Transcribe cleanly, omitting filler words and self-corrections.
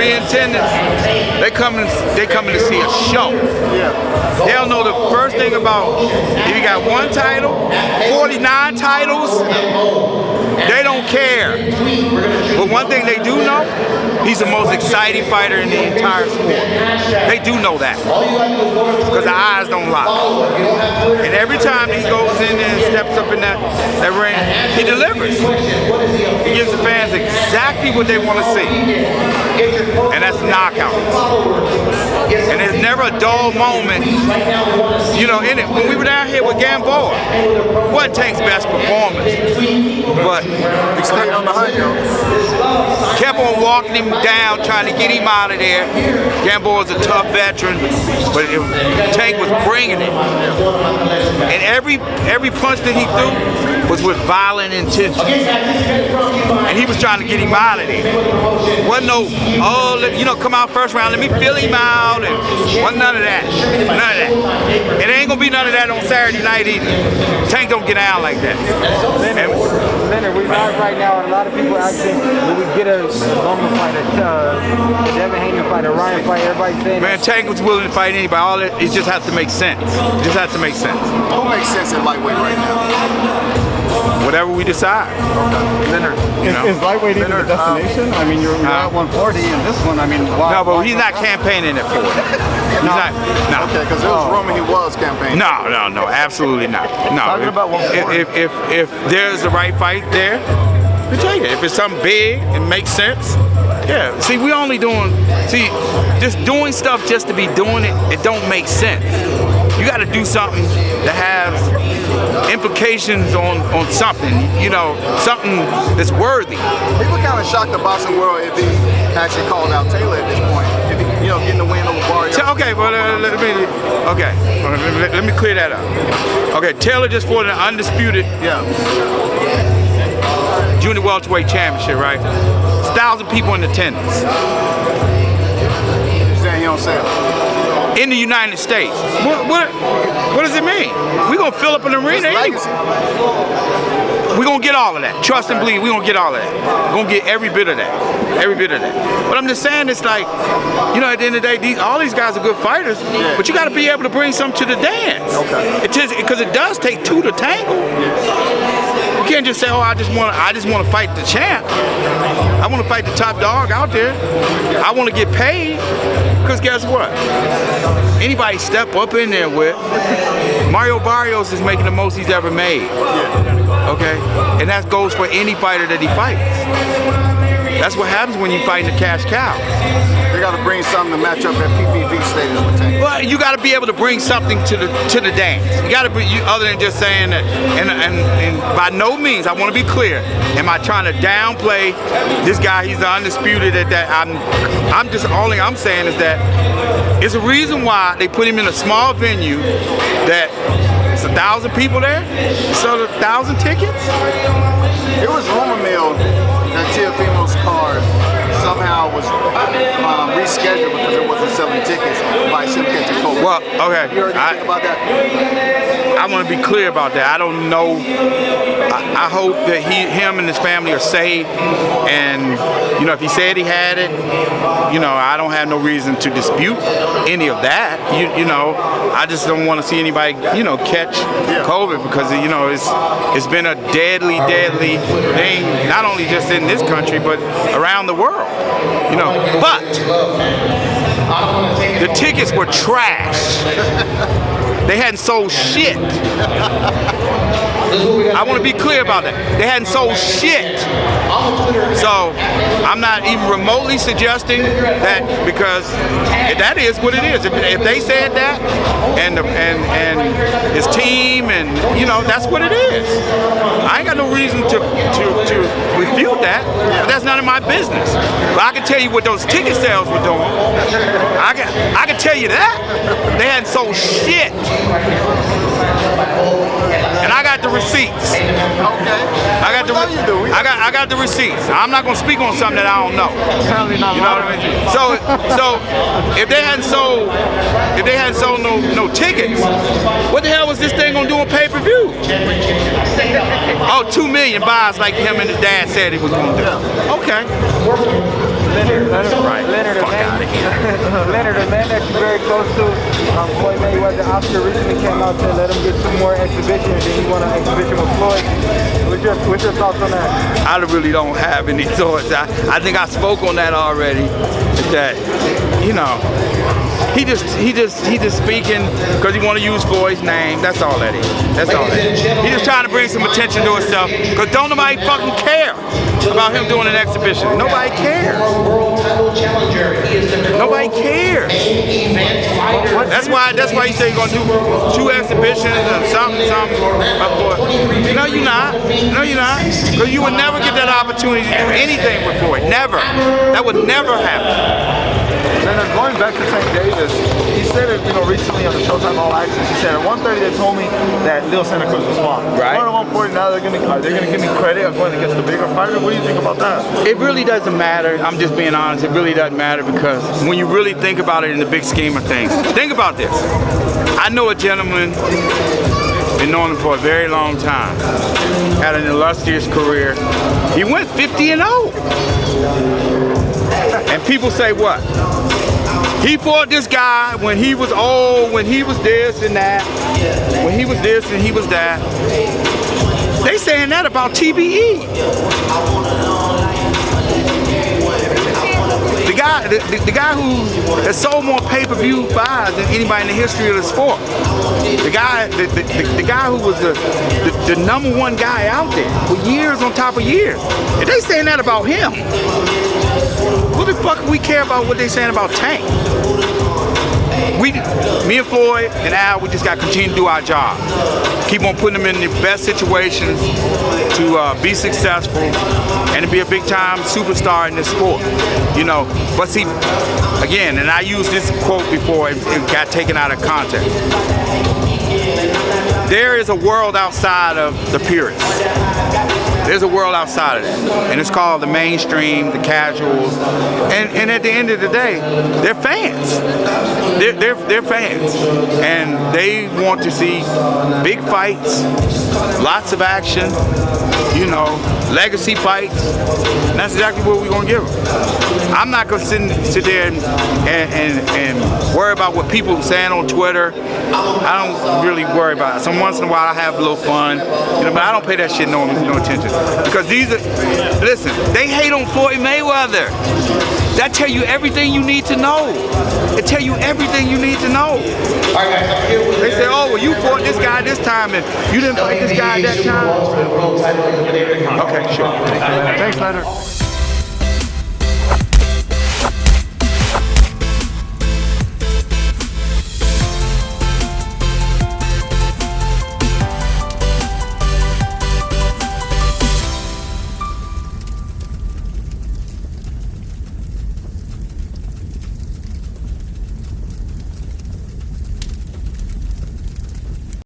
be in attendance, they coming to see a show. They don't know the first thing about if you got one title, 49 titles, they don't care. But one thing they do know, he's the most exciting fighter in the entire sport. They do know that. Because the eyes don't lie. And every time he goes in there and steps up in that ring, he delivers. He gives the fans exactly what they want to see. And that's knockouts. And there's never a dull moment, you know, in it. When we were down here with Gamboa, wasn't Tank's best performance, but he stayed on the hunt, kept on walking him down, trying to get him out of there. Gamboa's a tough veteran, but Tank was bringing it. And every punch that he threw was with violent intention. And he was trying to get him out of there. Wasn't no, oh, you know, come out first round, let me feel him out. And wasn't none of that. None of that. It ain't gonna be none of that on Saturday night either. Tank don't get down like that. Leonard, we're live right now, and a lot of people asking, will we get a Loma fight, a Devin Haney fight, a Ryan fight? Everybody's saying, man, Tank was willing to fight anybody. All it just has to make sense. It just has to make sense. Who makes sense in lightweight right now? Whatever we decide. Okay. Leonard, is lightweight even the destination? I mean, you're at 140 in this one. I mean, why? No, but he's not campaigning it for it. He's not. No. Okay, because there was rumor he was campaigning. No, absolutely not. No. Talking about 140. If there's the right fight there, we take it. If it's something big and makes sense, yeah. See, we only doing. See, just doing stuff just to be doing it. It don't make sense. You got to do something that has implications on something, you know, something that's worthy. People kind of shocked the boxing world if he actually called out Taylor at this point. If he, you know, getting the win over Barrio. Okay, well, let me clear that up. Okay, Taylor just fought an undisputed junior welterweight championship, right? It's 1,000 people in attendance. You're saying he don't sell? In the United States. What does it mean? We're going to fill up an arena anyway. We're going to get all of that. Trust and believe, we're going to get all of that. We're going to get every bit of that. Every bit of that. But I'm just saying, it's like, you know, at the end of the day, all these guys are good fighters, but you got to be able to bring some to the dance. Okay. Because it does take two to tangle. You can't just say, oh, I just want to fight the champ. I want to fight the top dog out there. I want to get paid. Because guess what? Anybody step up in there with, Mario Barrios is making the most he's ever made. Okay? And that goes for any fighter that he fights. That's what happens when you fight in the cash cow. They got to bring something to match up that PPV status with Tank. Well, you got to be able to bring something to the dance. You got to be, other than just saying that. And by no means, I want to be clear. Am I trying to downplay this guy? He's the undisputed at that. I'm just, all I'm saying is that it's a reason why they put him in a small venue that it's 1,000 people there. So 1,000 tickets. It was rumor mill that Teofimo's card somehow was rescheduled because it wasn't selling tickets by Simcast and Kobe. Well, okay. You heard anything about that? I want to be clear about that. I don't know. I hope that him and his family are safe. And, you know, if he said he had it, you know, I don't have no reason to dispute any of that. You know, I just don't want to see anybody, you know, catch COVID because, you know, it's been a deadly thing, not only just in this country, but around the world, you know. But the tickets were trash. They hadn't sold shit. I want to be clear about that. They hadn't sold shit. So I'm not even remotely suggesting that, because that is what it is. If they said that, and his team, and you know, that's what it is. I ain't got no reason to refute that, but that's none of my business. But I can tell you what those ticket sales were doing. I can tell you that they hadn't sold shit. And I got the receipts. Okay. I got the receipts. I'm not gonna speak on something that I don't know. You know what I mean? So if they hadn't sold no tickets, what the hell was this thing gonna do on pay-per-view? Oh, 2 million buys like him and his dad said he was gonna do. Okay. Leonard, Fuck out of here. Leonard, a man that you're very close to. Floyd Mayweather, Oscar recently came out to let him get 2 more exhibitions, and he won an exhibition with Floyd. What's your thoughts on that? I really don't have any thoughts. I think I spoke on that already. Is that, you know, he just speaking because he want to use Floyd's name. That's all that is. That's all that is. He just trying to bring some attention to himself because don't nobody fucking care about him doing an exhibition. Nobody cares. Nobody cares. That's why he say he's gonna do 2 exhibitions and something. No, you're not. No, you're not. Because you would never get that opportunity to do anything with Floyd. Never. That would never happen. Leonard, going back to Tank Davis, he said it, recently on the Showtime All Access. He said at 130 they told me that Leo Santa Cruz was small. Right. Going to 140 now, they're gonna give me credit of going against the bigger fighter. What do you think about that? It really doesn't matter. I'm just being honest. It really doesn't matter because when you really think about it in the big scheme of things, think about this. I know a gentleman, been knowing him for a very long time, had an illustrious career. He went 50-0. And people say what? He fought this guy when he was old, when he was this and that, when he was this and he was that. They saying that about TBE. The guy who has sold more pay-per-view buys than anybody in the history of the sport. The guy who was the #1 guy out there for years on top of years. If they saying that about him, what the fuck we care about what they saying about Tank? Me and Floyd and Al, we just got to continue to do our job. Keep on putting them in the best situations to be successful and to be a big-time superstar in this sport. But see, again, and I used this quote before, it got taken out of context. There is a world outside of the purists. There's a world outside of that, and it's called the mainstream, the casuals, and at the end of the day, they're fans. They're fans, and they want to see big fights, lots of action, legacy fights. And that's exactly what we're gonna give them. I'm not gonna sit there and worry about what people are saying on Twitter. I don't really worry about it. Some once in a while I have a little fun, but I don't pay that shit no attention. Because listen, they hate on Floyd Mayweather. That tell you everything you need to know. It tell you everything you need to know. They say, oh, well, you fought this guy this time and you didn't fight this guy that time. Okay, sure. Thanks, Leonard.